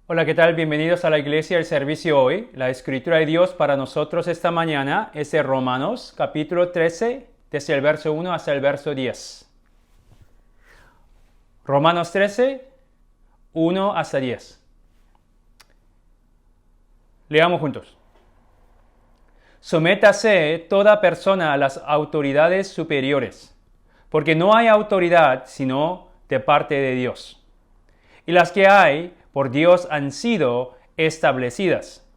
Hola, ¿qué tal? Bienvenidos a la iglesia, el servicio hoy. La escritura de Dios para nosotros esta mañana es de Romanos, capítulo 13, desde el verso 1 hasta el verso 10. Romanos 13, 1 hasta 10. Leamos juntos. Sométase toda persona a las autoridades superiores, porque no hay autoridad sino de parte de Dios. Y las que hay por Dios han sido establecidas.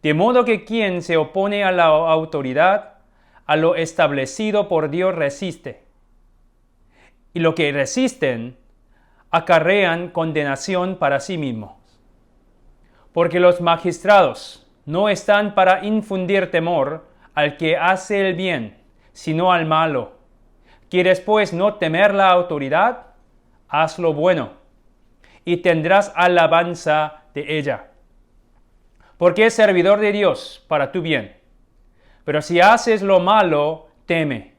De modo que quien se opone a la autoridad, a lo establecido por Dios resiste. Y lo que resisten, acarrean condenación para sí mismos. Porque los magistrados no están para infundir temor al que hace el bien, sino al malo. ¿Quieres pues no temer la autoridad? Haz lo bueno, y tendrás alabanza de ella. Porque es servidor de Dios para tu bien. Pero si haces lo malo, teme,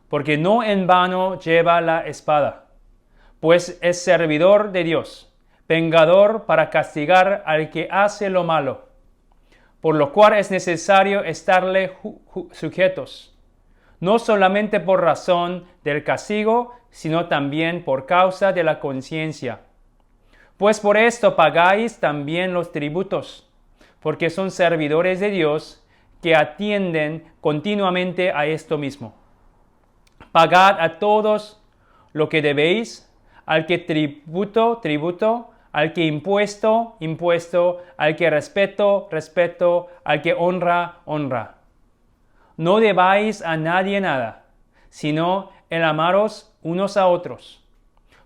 porque no en vano lleva la espada, pues es servidor de Dios, vengador para castigar al que hace lo malo, por lo cual es necesario estarle sujetos, no solamente por razón del castigo, sino también por causa de la conciencia. Pues por esto pagáis también los tributos, porque son servidores de Dios que atienden continuamente a esto mismo. Pagad a todos lo que debéis, al que tributo, tributo, al que impuesto, impuesto, al que respeto, respeto, al que honra, honra. No debáis a nadie nada, sino el amaros unos a otros,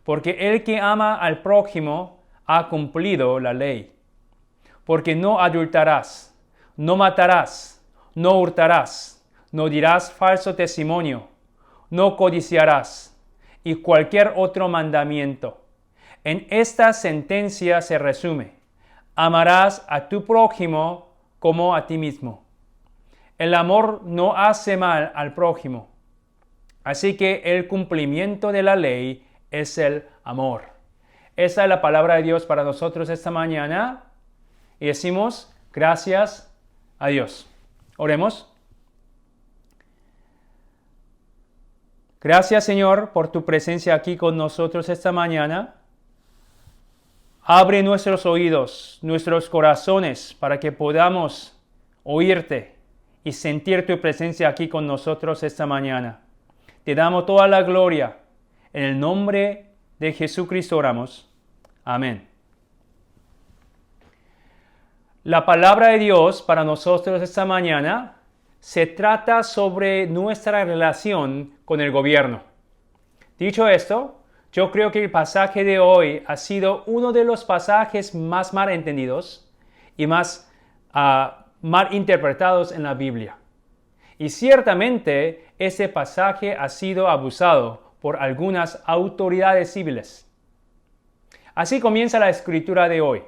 porque el que ama al prójimo ha cumplido la ley. Porque no adulterarás, no matarás, no hurtarás, no dirás falso testimonio, no codiciarás, y cualquier otro mandamiento. En esta sentencia se resume: amarás a tu prójimo como a ti mismo. El amor no hace mal al prójimo, así que el cumplimiento de la ley es el amor. Esa es la palabra de Dios para nosotros esta mañana y decimos gracias a Dios. Oremos. Gracias, Señor, por tu presencia aquí con nosotros esta mañana. Abre nuestros oídos, nuestros corazones, para que podamos oírte y sentir tu presencia aquí con nosotros esta mañana. Te damos toda la gloria. En el nombre de Jesucristo oramos. Amén. La palabra de Dios para nosotros esta mañana se trata sobre nuestra relación con el gobierno. Dicho esto, yo creo que el pasaje de hoy ha sido uno de los pasajes más mal entendidos y más mal interpretados en la Biblia. Y ciertamente ese pasaje ha sido abusado por algunas autoridades civiles. Así comienza la escritura de hoy.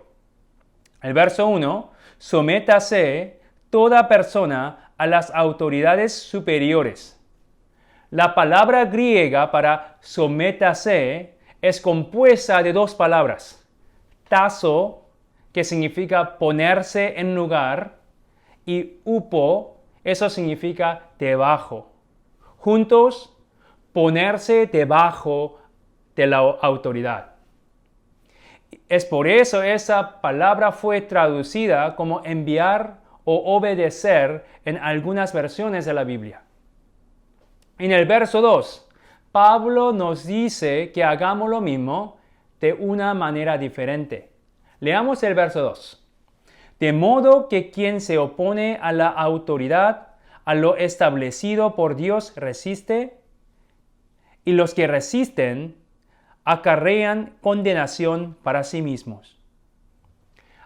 El verso 1, sométase toda persona a las autoridades superiores. La palabra griega para sométase es compuesta de dos palabras. Tazo, que significa ponerse en lugar, y upo, eso significa debajo. Juntos, ponerse debajo de la autoridad. Es por eso esa palabra fue traducida como enviar o obedecer en algunas versiones de la Biblia. En el verso 2, Pablo nos dice que hagamos lo mismo de una manera diferente. Leamos el verso 2. De modo que quien se opone a la autoridad, a lo establecido por Dios, resiste, y los que resisten acarrean condenación para sí mismos.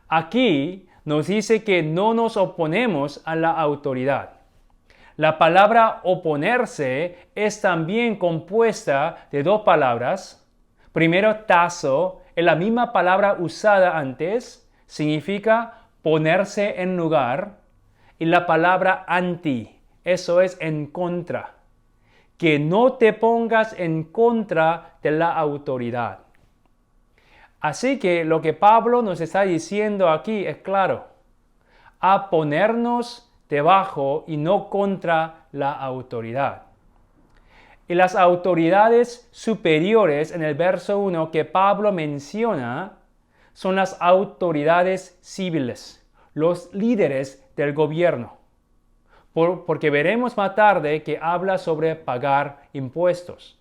Aquí nos dice que no nos oponemos a la autoridad. La palabra oponerse es también compuesta de dos palabras. Primero, tazo, es la misma palabra usada antes, significa ponerse en lugar. Y la palabra anti, eso es en contra. Que no te pongas en contra de la autoridad. Así que lo que Pablo nos está diciendo aquí es claro, a ponernos debajo y no contra la autoridad. Y las autoridades superiores en el verso 1 que Pablo menciona son las autoridades civiles, los líderes del gobierno. Porque veremos más tarde que habla sobre pagar impuestos.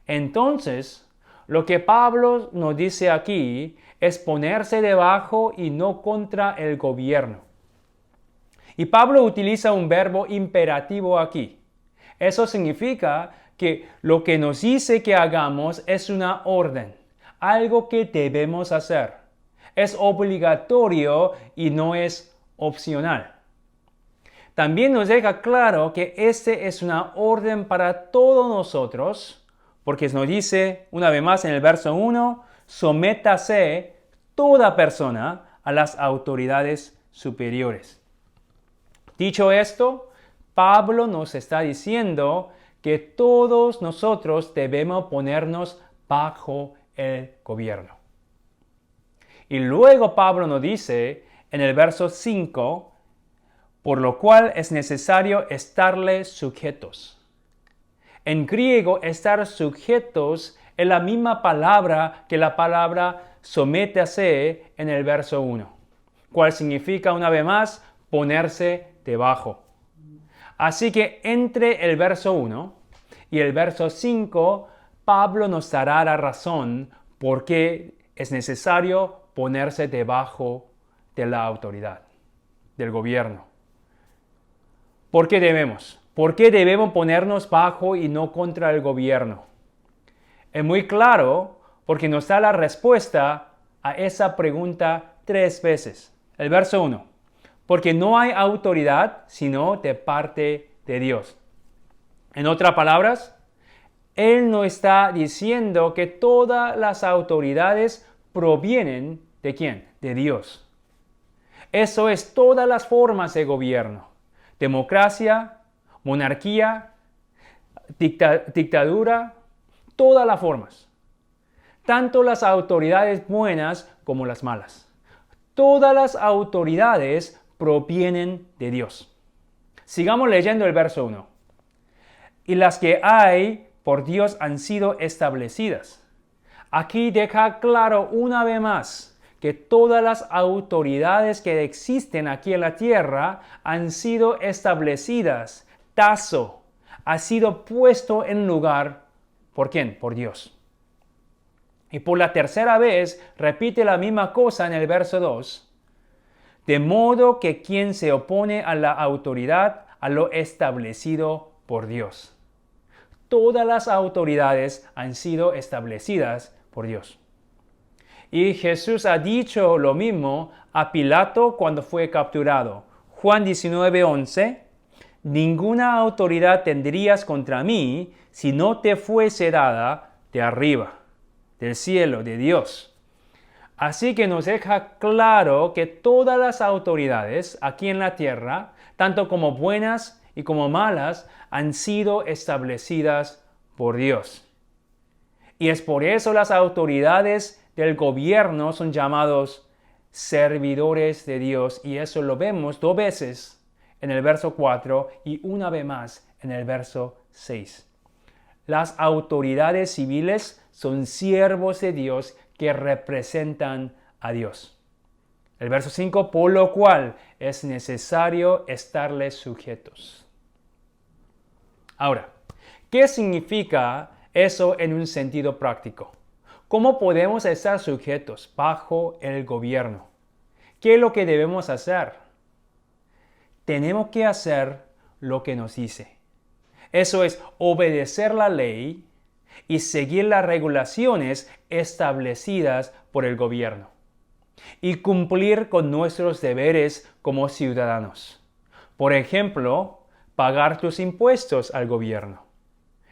Entonces, lo que Pablo nos dice aquí es ponerse debajo y no contra el gobierno. Y Pablo utiliza un verbo imperativo aquí. Eso significa que lo que nos dice que hagamos es una orden, algo que debemos hacer. Es obligatorio y no es opcional. También nos deja claro que este es una orden para todos nosotros, porque nos dice una vez más en el verso 1, sométase toda persona a las autoridades superiores. Dicho esto, Pablo nos está diciendo que todos nosotros debemos ponernos bajo el gobierno. Y luego Pablo nos dice en el verso 5, por lo cual es necesario estarle sujetos. En griego, estar sujetos es la misma palabra que la palabra sométase en el verso 1, cual significa una vez más ponerse debajo. Así que entre el verso 1 y el verso 5, Pablo nos dará la razón por qué es necesario ponerse debajo de la autoridad, del gobierno. ¿Por qué debemos? ¿Por qué debemos ponernos bajo y no contra el gobierno? Es muy claro porque nos da la respuesta a esa pregunta 3 veces. El verso 1. Porque no hay autoridad sino de parte de Dios. En otras palabras, Él no está diciendo que todas las autoridades provienen ¿de quién? De Dios. Eso es todas las formas de gobierno. Democracia, monarquía, dictadura, todas las formas. Tanto las autoridades buenas como las malas. Todas las autoridades provienen de Dios. Sigamos leyendo el verso 1. Y las que hay por Dios han sido establecidas. Aquí deja claro una vez más que todas las autoridades que existen aquí en la tierra han sido establecidas. Tazo ha sido puesto en lugar, ¿por quién? Por Dios. Y por la tercera vez repite la misma cosa en el verso 2. De modo que quien se opone a la autoridad, a lo establecido por Dios. Todas las autoridades han sido establecidas por Dios. Y Jesús ha dicho lo mismo a Pilato cuando fue capturado. Juan 19:11, ninguna autoridad tendrías contra mí si no te fuese dada de arriba, del cielo, de Dios. Así que nos deja claro que todas las autoridades aquí en la tierra, tanto como buenas y como malas, han sido establecidas por Dios. Y es por eso las autoridades del gobierno son llamados servidores de Dios. Y eso lo vemos 2 veces en el verso 4 y una vez más en el verso 6. Las autoridades civiles son siervos de Dios que representan a Dios. El verso 5, por lo cual es necesario estarles sujetos. Ahora, ¿qué significa eso en un sentido práctico? ¿Cómo podemos estar sujetos bajo el gobierno? ¿Qué es lo que debemos hacer? Tenemos que hacer lo que nos dice. Eso es obedecer la ley y seguir las regulaciones establecidas por el gobierno. Y cumplir con nuestros deberes como ciudadanos. Por ejemplo, pagar tus impuestos al gobierno.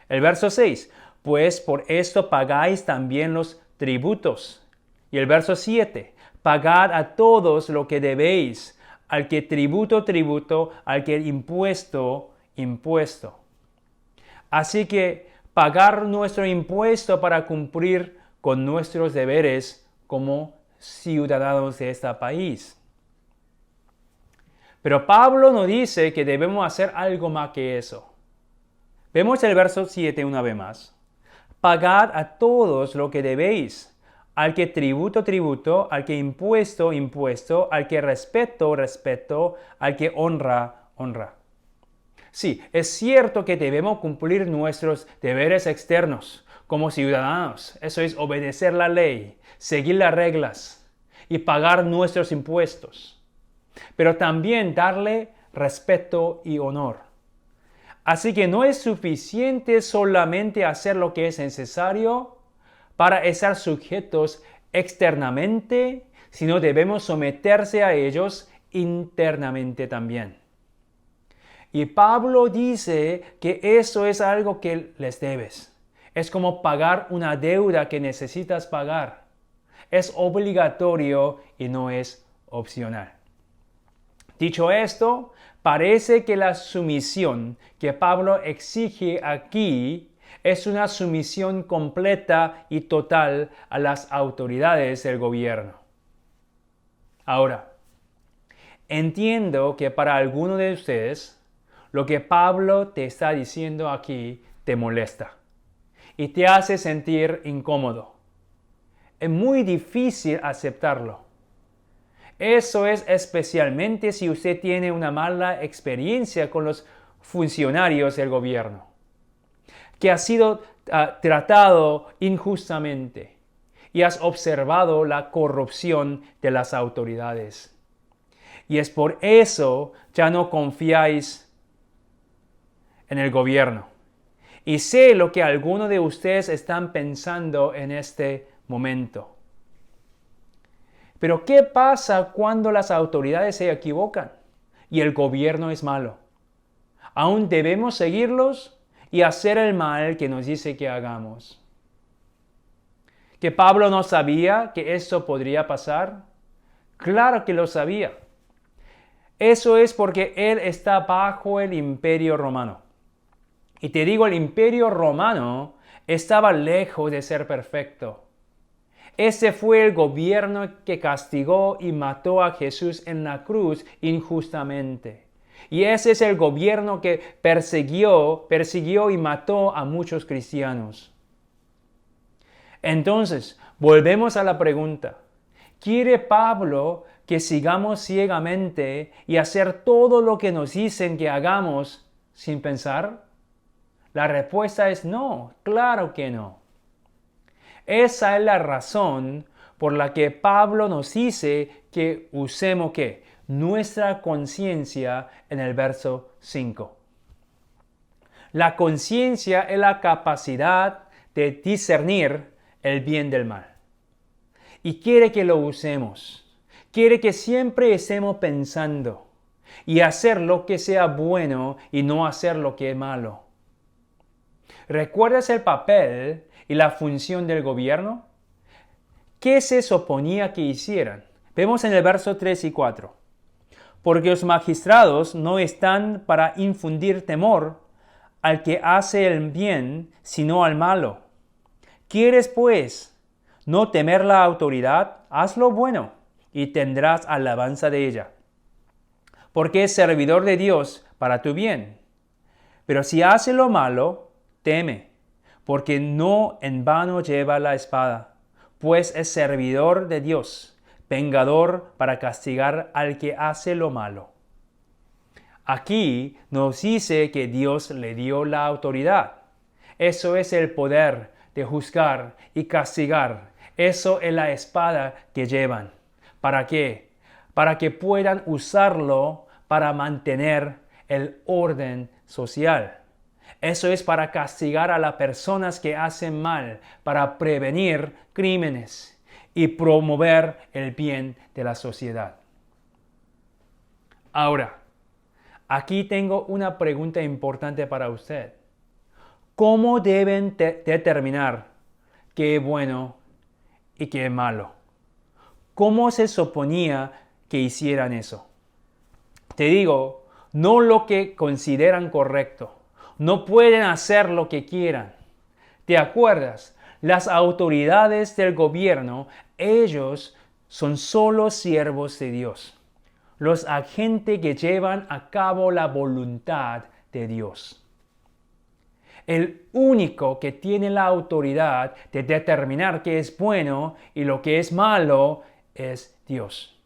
El verso 6. Pues por esto pagáis también los tributos. Y el verso 7, pagad a todos lo que debéis, al que tributo, tributo, al que impuesto, impuesto. Así que pagar nuestro impuesto para cumplir con nuestros deberes como ciudadanos de este país. Pero Pablo nos dice que debemos hacer algo más que eso. Vemos el verso 7 una vez más. Pagad a todos lo que debéis, al que tributo, tributo, al que impuesto, impuesto, al que respeto, respeto, al que honra, honra. Sí, es cierto que debemos cumplir nuestros deberes externos como ciudadanos. Eso es obedecer la ley, seguir las reglas y pagar nuestros impuestos. Pero también darle respeto y honor. Así que no es suficiente solamente hacer lo que es necesario para estar sujetos externamente, sino debemos someterse a ellos internamente también. Y Pablo dice que eso es algo que les debes. Es como pagar una deuda que necesitas pagar. Es obligatorio y no es opcional. Dicho esto, parece que la sumisión que Pablo exige aquí es una sumisión completa y total a las autoridades del gobierno. Ahora, entiendo que para algunos de ustedes, lo que Pablo te está diciendo aquí te molesta y te hace sentir incómodo. Es muy difícil aceptarlo. Eso es especialmente si usted tiene una mala experiencia con los funcionarios del gobierno, que ha sido tratado injustamente y has observado la corrupción de las autoridades. Y es por eso ya no confiáis en el gobierno. Y sé lo que algunos de ustedes están pensando en este momento. Pero ¿qué pasa cuando las autoridades se equivocan y el gobierno es malo? ¿Aún debemos seguirlos y hacer el mal que nos dice que hagamos? ¿Que Pablo no sabía que esto podría pasar? Claro que lo sabía. Eso es porque él está bajo el Imperio Romano. Y te digo, el Imperio Romano estaba lejos de ser perfecto. Ese fue el gobierno que castigó y mató a Jesús en la cruz injustamente. Y ese es el gobierno que persiguió y mató a muchos cristianos. Entonces, volvemos a la pregunta. ¿Quiere Pablo que sigamos ciegamente y hacer todo lo que nos dicen que hagamos sin pensar? La respuesta es no, claro que no. Esa es la razón por la que Pablo nos dice que usemos ¿qué? Nuestra conciencia en el verso 5. La conciencia es la capacidad de discernir el bien del mal. Y quiere que lo usemos. Quiere que siempre estemos pensando y hacer lo que sea bueno y no hacer lo que es malo. ¿Recuerdas el papel y la función del gobierno? ¿Qué se suponía que hicieran? Vemos en el verso 3 y 4. Porque los magistrados no están para infundir temor al que hace el bien, sino al malo. ¿Quieres, pues, no temer la autoridad? Haz lo bueno y tendrás alabanza de ella. Porque es servidor de Dios para tu bien. Pero si hace lo malo, teme, porque no en vano lleva la espada, pues es servidor de Dios, vengador para castigar al que hace lo malo. Aquí nos dice que Dios le dio la autoridad. Eso es el poder de juzgar y castigar. Eso es la espada que llevan. ¿Para qué? Para que puedan usarlo para mantener el orden social. Eso es para castigar a las personas que hacen mal, para prevenir crímenes y promover el bien de la sociedad. Ahora, aquí tengo una pregunta importante para usted. ¿Cómo deben determinar qué es bueno y qué es malo? ¿Cómo se suponía que hicieran eso? Te digo, no lo que consideran correcto. No pueden hacer lo que quieran. ¿Te acuerdas? Las autoridades del gobierno ellos son solo siervos de Dios, los agentes que llevan a cabo la voluntad de Dios. El único que tiene la autoridad de determinar qué es bueno y lo que es malo es Dios.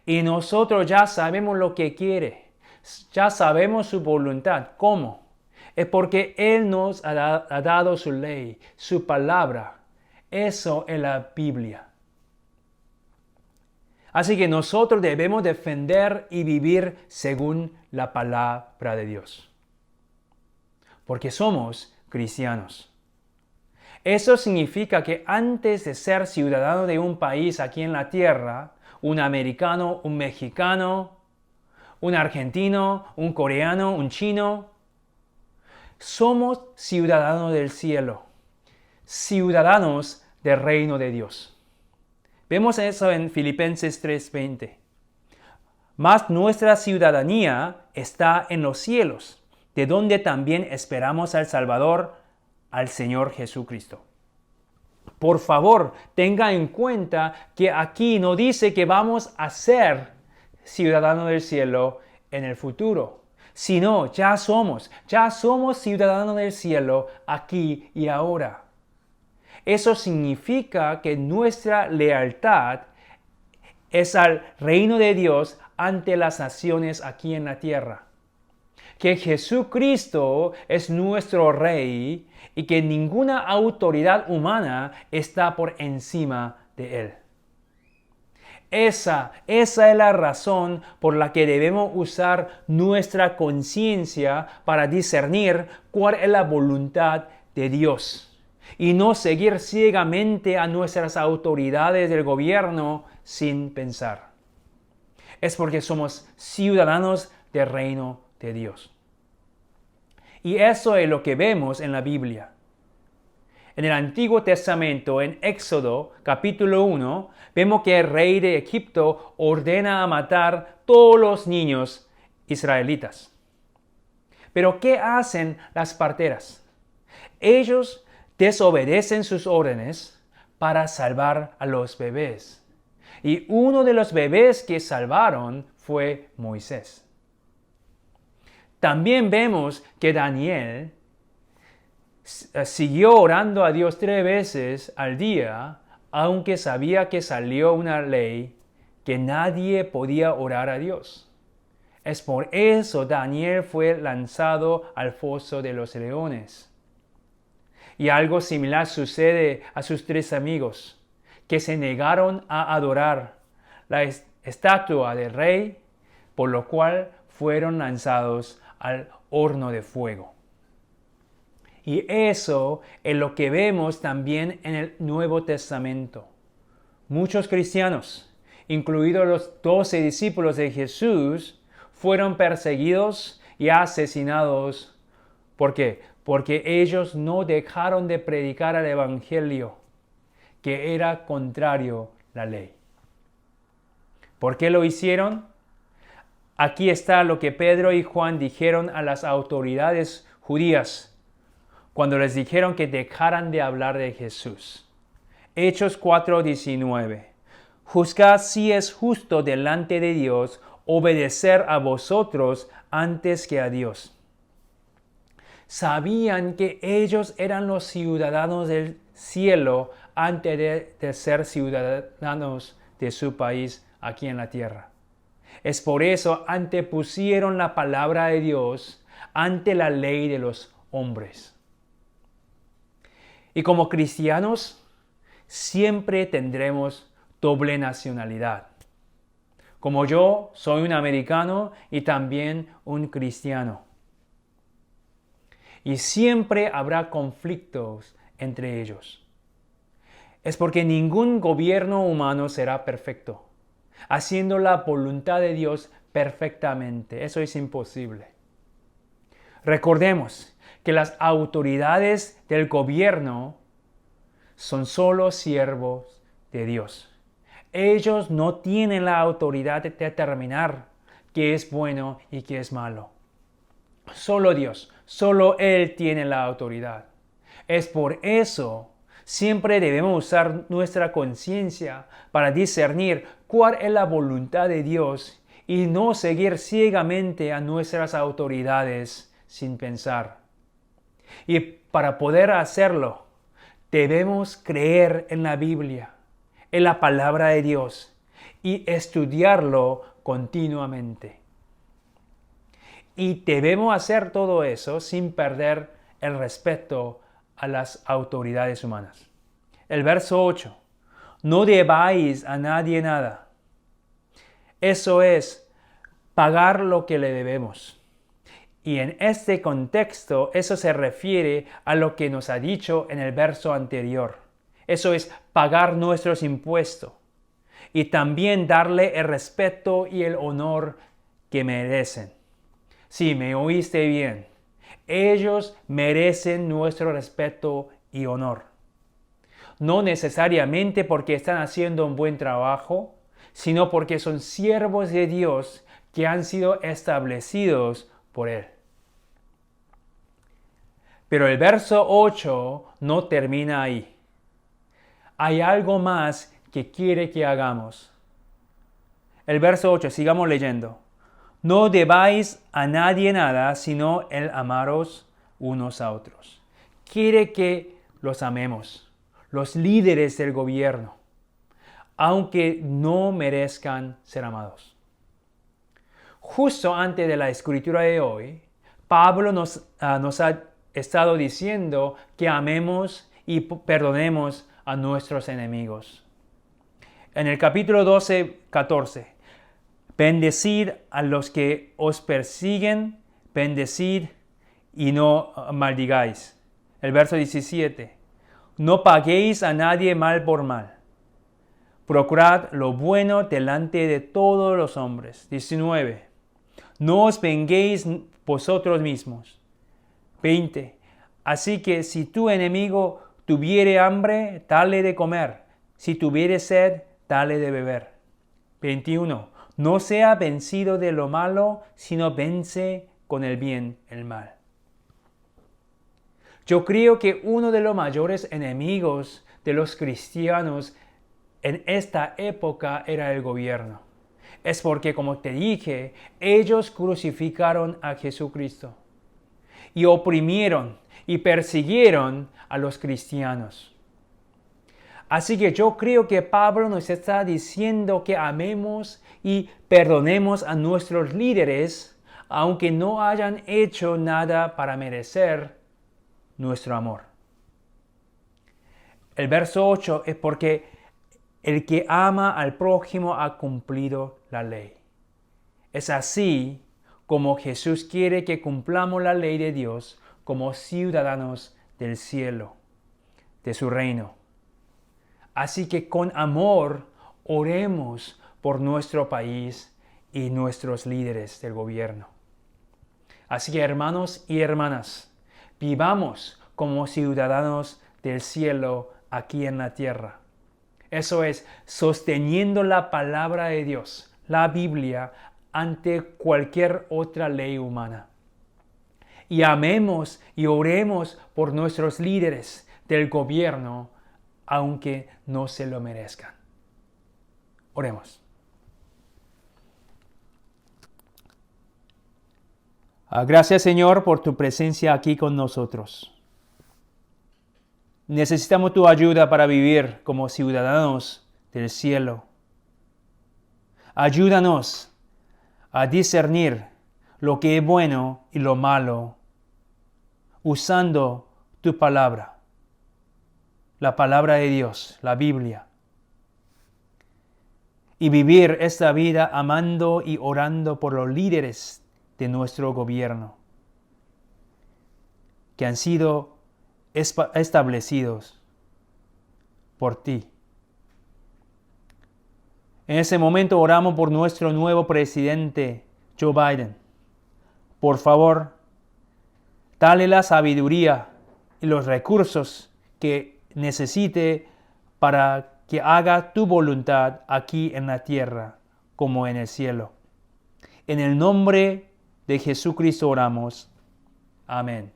Y nosotros ya sabemos lo que quiere, ya sabemos su voluntad. ¿Cómo? Es porque Él nos ha dado su ley, su palabra. Eso es la Biblia. Así que nosotros debemos defender y vivir según la palabra de Dios. Porque somos cristianos. Eso significa que antes de ser ciudadano de un país aquí en la tierra, un americano, un mexicano, un argentino, un coreano, un chino, somos ciudadanos del cielo, ciudadanos del reino de Dios. Vemos eso en Filipenses 3:20. Mas nuestra ciudadanía está en los cielos, de donde también esperamos al Salvador, al Señor Jesucristo. Por favor, tenga en cuenta que aquí no dice que vamos a ser ciudadanos del cielo en el futuro, sino ya somos ciudadanos del cielo aquí y ahora. Eso significa que nuestra lealtad es al reino de Dios ante las naciones aquí en la tierra. Que Jesucristo es nuestro Rey y que ninguna autoridad humana está por encima de Él. Esa es la razón por la que debemos usar nuestra conciencia para discernir cuál es la voluntad de Dios y no seguir ciegamente a nuestras autoridades del gobierno sin pensar. Es porque somos ciudadanos del reino de Dios. Y eso es lo que vemos en la Biblia. En el Antiguo Testamento, en Éxodo capítulo 1, vemos que el rey de Egipto ordena a matar todos los niños israelitas. Pero ¿qué hacen las parteras? Ellos desobedecen sus órdenes para salvar a los bebés. Y uno de los bebés que salvaron fue Moisés. También vemos que Daniel siguió orando a Dios 3 veces al día, aunque sabía que salió una ley que nadie podía orar a Dios. Es por eso Daniel fue lanzado al foso de los leones. Y algo similar sucede a sus 3 amigos, que se negaron a adorar la estatua del rey, por lo cual fueron lanzados al horno de fuego. Y eso es lo que vemos también en el Nuevo Testamento. Muchos cristianos, incluidos los 12 discípulos de Jesús, fueron perseguidos y asesinados. ¿Por qué? Porque ellos no dejaron de predicar el Evangelio, que era contrario a la ley. ¿Por qué lo hicieron? Aquí está lo que Pedro y Juan dijeron a las autoridades judías cuando les dijeron que dejaran de hablar de Jesús. Hechos 4:19. Juzgad si es justo delante de Dios obedecer a vosotros antes que a Dios. Sabían que ellos eran los ciudadanos del cielo antes de ser ciudadanos de su país aquí en la tierra. Es por eso antepusieron la palabra de Dios ante la ley de los hombres. Y como cristianos, siempre tendremos doble nacionalidad. Como yo soy un americano y también un cristiano. Y siempre habrá conflictos entre ellos. Es porque ningún gobierno humano será perfecto, haciendo la voluntad de Dios perfectamente. Eso es imposible. Recordemos que las autoridades del gobierno son solo siervos de Dios. Ellos no tienen la autoridad de determinar qué es bueno y qué es malo. Solo Dios, solo Él tiene la autoridad. Es por eso, Siempre debemos usar nuestra conciencia para discernir cuál es la voluntad de Dios y no seguir ciegamente a nuestras autoridades sin pensar. Y para poder hacerlo, debemos creer en la Biblia, en la palabra de Dios y estudiarlo continuamente. Y debemos hacer todo eso sin perder el respeto a las autoridades humanas. El verso 8. No debáis a nadie nada. Eso es pagar lo que le debemos. Y en este contexto, eso se refiere a lo que nos ha dicho en el verso anterior. Eso es pagar nuestros impuestos y también darle el respeto y el honor que merecen. Sí, me oíste bien. Ellos merecen nuestro respeto y honor. No necesariamente porque están haciendo un buen trabajo, sino porque son siervos de Dios que han sido establecidos por Él. Pero el verso 8 no termina ahí. Hay algo más que quiere que hagamos. El verso 8, sigamos leyendo. No debáis a nadie nada, sino el amaros unos a otros. Quiere que los amemos, los líderes del gobierno, aunque no merezcan ser amados. Justo antes de la escritura de hoy, Pablo nos ha estado diciendo que amemos y perdonemos a nuestros enemigos. En el capítulo 12, 14, bendecid a los que os persiguen, bendecid y no maldigáis. El verso 17, no paguéis a nadie mal por mal. Procurad lo bueno delante de todos los hombres. 19, no os venguéis vosotros mismos. 20. Así que si tu enemigo tuviere hambre, dale de comer. Si tuviere sed, dale de beber. 21. No sea vencido de lo malo, sino vence con el bien el mal. Yo creo que uno de los mayores enemigos de los cristianos en esta época era el gobierno. Es porque, como te dije, ellos crucificaron a Jesucristo y oprimieron y persiguieron a los cristianos. Así que yo creo que Pablo nos está diciendo que amemos y perdonemos a nuestros líderes, aunque no hayan hecho nada para merecer nuestro amor. El verso 8 es porque el que ama al prójimo ha cumplido la ley. Es así como Jesús quiere que cumplamos la ley de Dios como ciudadanos del cielo, de su reino. Así que con amor oremos por nuestro país y nuestros líderes del gobierno. Así que hermanos y hermanas, vivamos como ciudadanos del cielo aquí en la tierra. Eso es, sosteniendo la palabra de Dios, la Biblia, ante cualquier otra ley humana. Y amemos y oremos por nuestros líderes del gobierno, aunque no se lo merezcan. Oremos. Gracias, Señor, por tu presencia aquí con nosotros. Necesitamos tu ayuda para vivir como ciudadanos del cielo. Ayúdanos a discernir lo que es bueno y lo malo, usando tu palabra, la palabra de Dios, la Biblia, y vivir esta vida amando y orando por los líderes de nuestro gobierno, que han sido establecidos por ti. En ese momento oramos por nuestro nuevo presidente, Joe Biden. Por favor, dale la sabiduría y los recursos que necesite para que haga tu voluntad aquí en la tierra como en el cielo. En el nombre de Jesucristo oramos. Amén.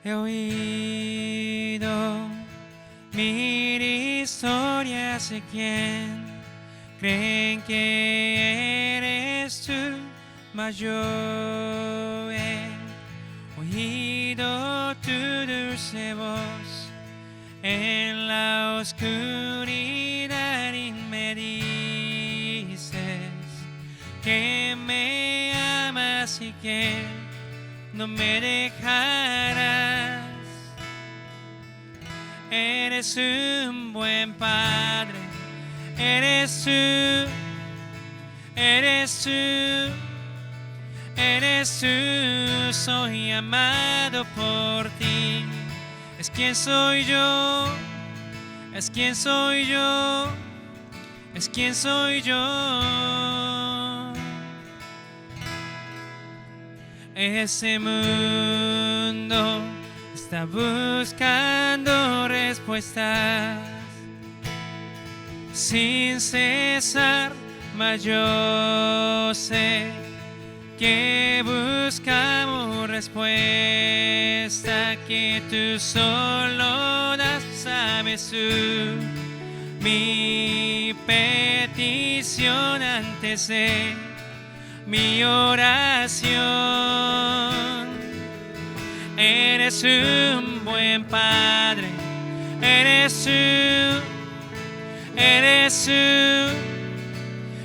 He oído mil historias de quien creen que eres tú, mas yo he oído tu dulce voz en la oscuridad y me dices que me amas y que no me dejarás. Eres un buen padre, eres tú, eres tú, eres tú, soy amado por ti. Es quien soy yo, es quien soy yo, es quien soy yo. Ese mundo está buscando respuestas sin cesar, mas yo sé que buscamos respuesta que tú solo das. Sabes tú mi petición antes de mi oración. Eres un buen padre, eres tú, eres tú,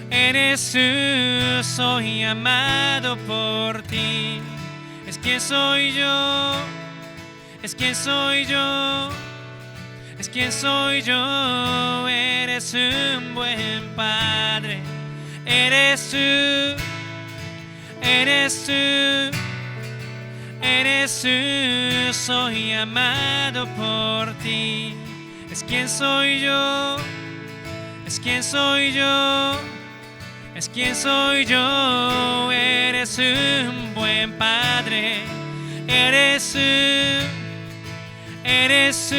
eres tú, soy amado por ti. Es quien soy yo, es quien soy yo, es quien soy yo. Eres un buen padre, eres tú, eres tú, eres tú, soy amado por ti. Es quien soy yo, es quien soy yo, es quien soy yo. Eres un buen padre, eres tú, eres tú,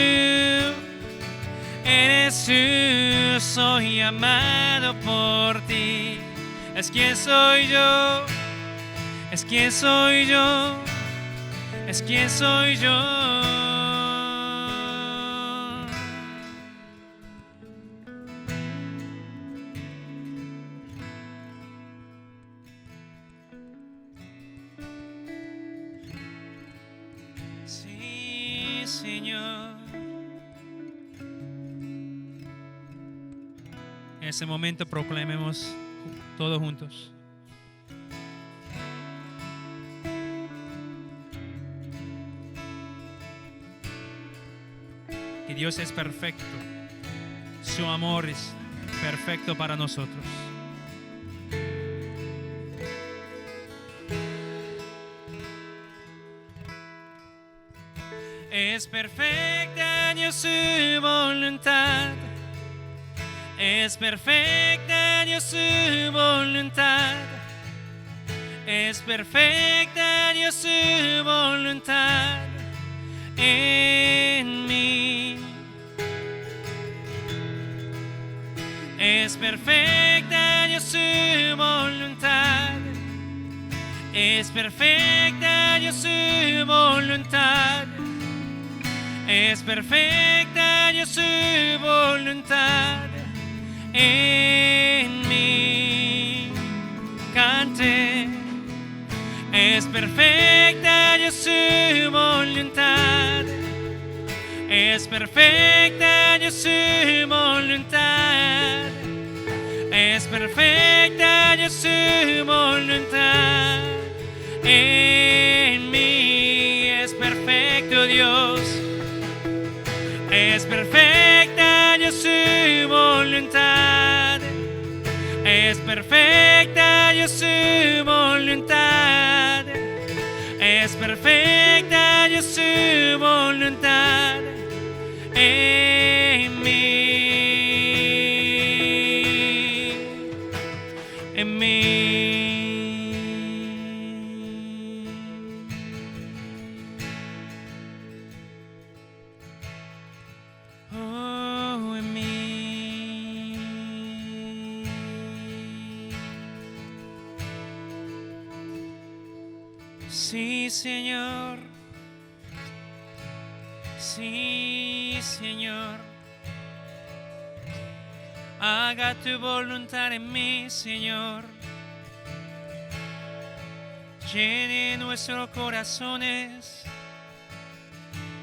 eres tú, soy amado por ti. Es quien soy yo, es quien soy yo, es quien soy yo. Sí, Señor. En ese momento proclamemos todos juntos. Que Dios es perfecto. Su amor es perfecto para nosotros. Es perfecta Dios su voluntad. Es perfecta Dios su voluntad. Es perfecta Dios su voluntad en mí. Es perfecta Dios su voluntad. Es perfecta Dios su voluntad. Es perfecta Dios su voluntad en mí. Cante. Es perfecta Dios su voluntad. Es perfecta Dios su voluntad. Es perfecta Dios su voluntad en mí. Es perfecto Dios. Es perfecta Dios su voluntad. Es perfecta Dios su voluntad. Es perfecta Dios su voluntad en mí. En mí. Oh, en mí. Sí, Señor. Sí, Señor. Haga tu voluntad en mí, Señor. Llene nuestros corazones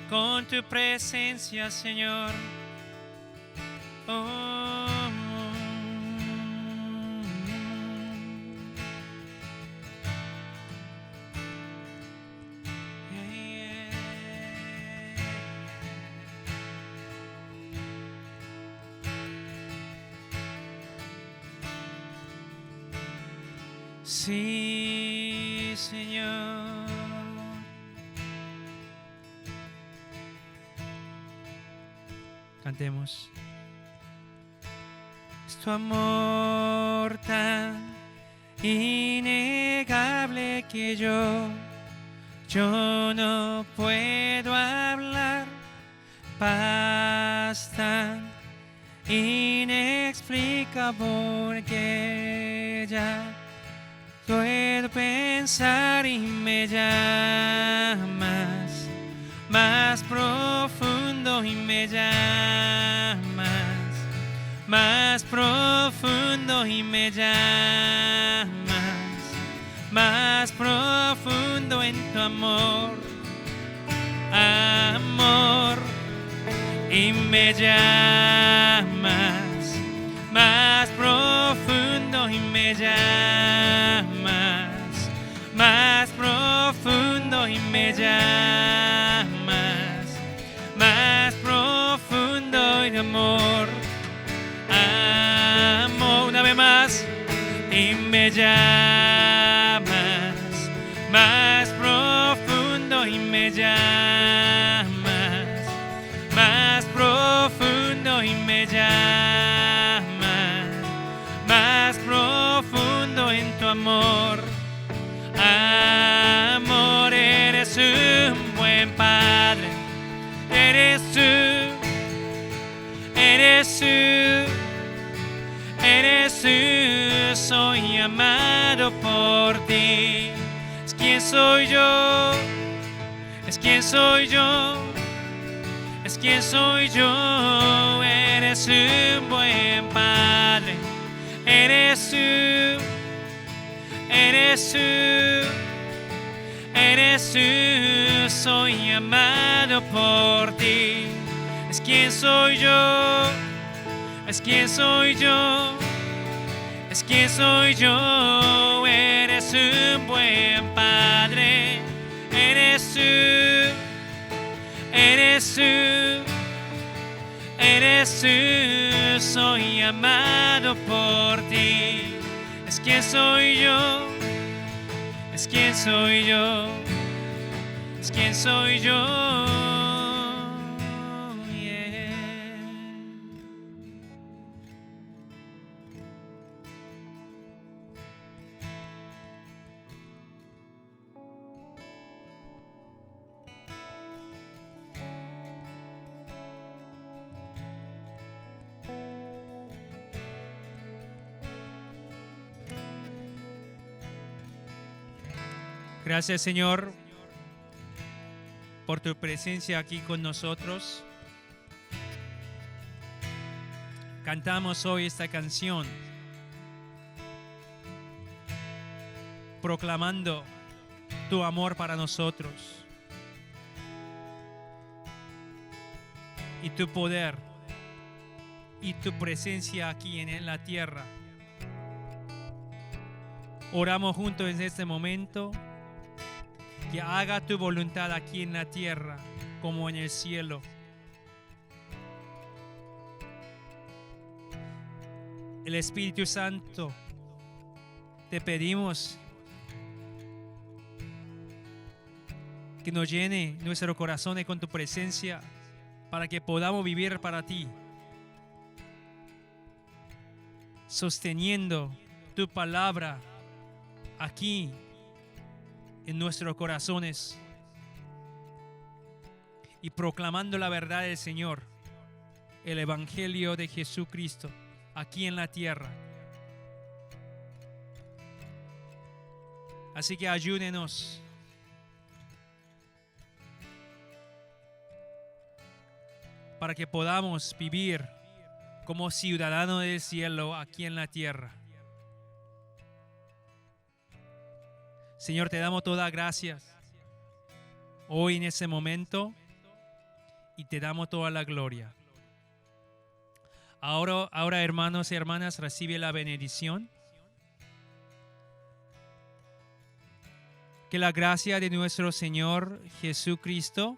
con tu presencia, Señor. Oh. Sí, Señor. Cantemos. Es tu amor tan innegable que yo no puedo hablar. Paz tan inexplicable que ya puedo pensar y me llamas más profundo y me llamas más profundo y me llamas más profundo en tu amor, amor, y me llamas más profundo y me llamas más profundo y me llamas más profundo en amor, amor, una vez más, y me llamas más profundo y me llamas más profundo y me llamas más profundo en tu amor, amor. Eres un buen Padre, eres tú, eres tú, eres tú. Soy amado por ti. Es quien soy yo, es quien soy yo, es quien soy yo. Eres un buen Padre, eres tú, eres tú, eres tú. Soy amado por ti. Es quien soy yo, es quien soy yo, es quien soy yo. Eres un buen Padre, eres tú, eres tú, eres tú. Soy amado por ti. Es quien soy yo, es quien soy yo, es quien soy yo. Yeah. Gracias, Señor, por tu presencia aquí con nosotros. Cantamos hoy esta canción proclamando tu amor para nosotros y tu poder y tu presencia aquí en la tierra. Oramos juntos en este momento. Que haga tu voluntad aquí en la tierra como en el cielo. El Espíritu Santo, te pedimos que nos llene nuestros corazones con tu presencia para que podamos vivir para ti, sosteniendo tu palabra aquí en nuestros corazones y proclamando la verdad del Señor, el Evangelio de Jesucristo aquí en la tierra. Así que ayúdenos para que podamos vivir como ciudadanos del cielo aquí en la tierra. Señor, te damos todas gracias hoy en ese momento y te damos toda la gloria. Ahora, hermanos y hermanas, recibe la bendición. Que la gracia de nuestro Señor Jesucristo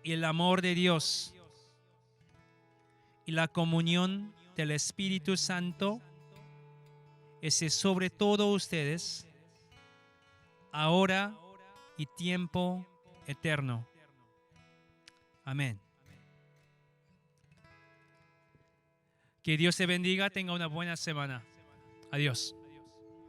y el amor de Dios y la comunión del Espíritu Santo esté sobre todos ustedes, ahora y tiempo eterno. Amén. Que Dios te bendiga, tenga una buena semana. Adiós.